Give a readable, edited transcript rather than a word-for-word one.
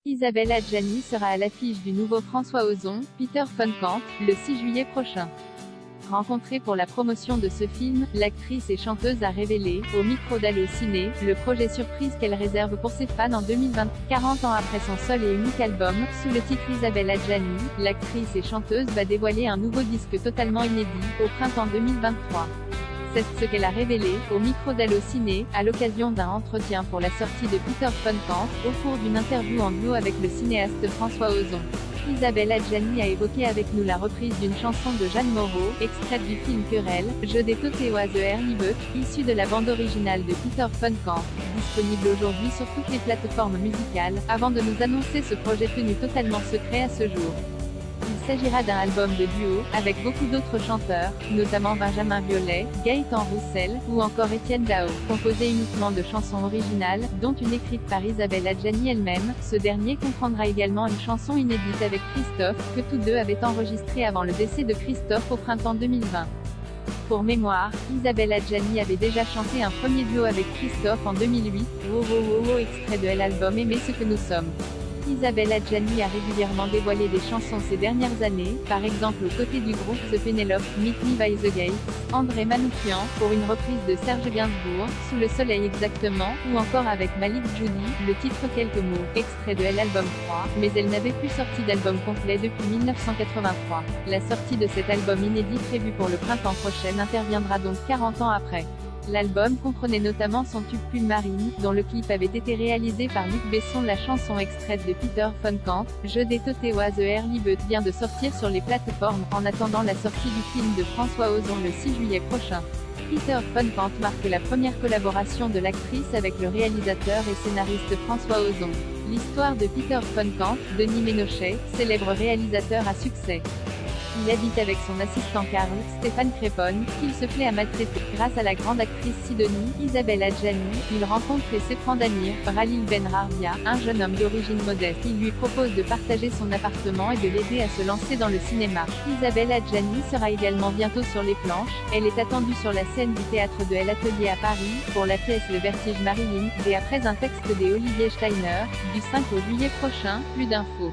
Isabelle Adjani sera à l'affiche du nouveau François Ozon, Peter Van Cant, le 6 juillet prochain. Rencontrée pour la promotion de ce film, l'actrice et chanteuse a révélé, au micro d'Allociné, le projet surprise qu'elle réserve pour ses fans en 2020. 40 ans après son seul et unique album, sous le titre Isabelle Adjani, l'actrice et chanteuse va dévoiler un nouveau disque totalement inédit, au printemps 2023. C'est ce qu'elle a révélé, au micro d'Allociné, à l'occasion d'un entretien pour la sortie de Peter Van Cant, au cours d'une interview en duo avec le cinéaste François Ozon. Isabelle Adjani a évoqué avec nous la reprise d'une chanson de Jeanne Moreau, extraite du film Querelle, Je des Toteoise Herlibeut, issue de la bande originale de Peter Van Cant, disponible aujourd'hui sur toutes les plateformes musicales, avant de nous annoncer ce projet tenu totalement secret à ce jour. Il s'agira d'un album de duo, avec beaucoup d'autres chanteurs, notamment Benjamin Biolay, Gaëtan Roussel, ou encore Étienne Dao, composé uniquement de chansons originales, dont une écrite par Isabelle Adjani elle-même. Ce dernier comprendra également une chanson inédite avec Christophe, que tous deux avaient enregistrée avant le décès de Christophe au printemps 2020. Pour mémoire, Isabelle Adjani avait déjà chanté un premier duo avec Christophe en 2008, Wo Wo Wo Wo, extrait de l'album Aimer ce que nous sommes. Isabelle Adjani a régulièrement dévoilé des chansons ces dernières années, par exemple aux côtés du groupe The Penelope, Meet Me by the Gate, André Manoukian, pour une reprise de Serge Gainsbourg, Sous le soleil exactement, ou encore avec Malik Djouli, le titre Quelques mots, extrait de l'album 3, mais elle n'avait plus sorti d'album complet depuis 1983. La sortie de cet album inédit prévu pour le printemps prochain interviendra donc 40 ans après. L'album comprenait notamment son tube Pull Marine, dont le clip avait été réalisé par Luc Besson. La chanson extraite de Peter Van Cant, Je des Toteoise Herlibeut, vient de sortir sur les plateformes, en attendant la sortie du film de François Ozon le 6 juillet prochain. Peter Van Cant marque la première collaboration de l'actrice avec le réalisateur et scénariste François Ozon. L'histoire de Peter Van Cant, Denis Ménochet, célèbre réalisateur à succès. Il habite avec son assistant Karl, Stéphane Crépone, qu'il se plaît à maltraiter. Grâce à la grande actrice Sidonie, Isabelle Adjani, il rencontre et s'éprend d'Amir, Ralil Ben Rarbia, un jeune homme d'origine modeste. Il lui propose de partager son appartement et de l'aider à se lancer dans le cinéma. Isabelle Adjani sera également bientôt sur les planches. Elle est attendue sur la scène du théâtre de l'Atelier à Paris, pour la pièce Le Vertige Marilyn, et après un texte d'Olivier Steiner, du 5 au juillet prochain. Plus d'infos.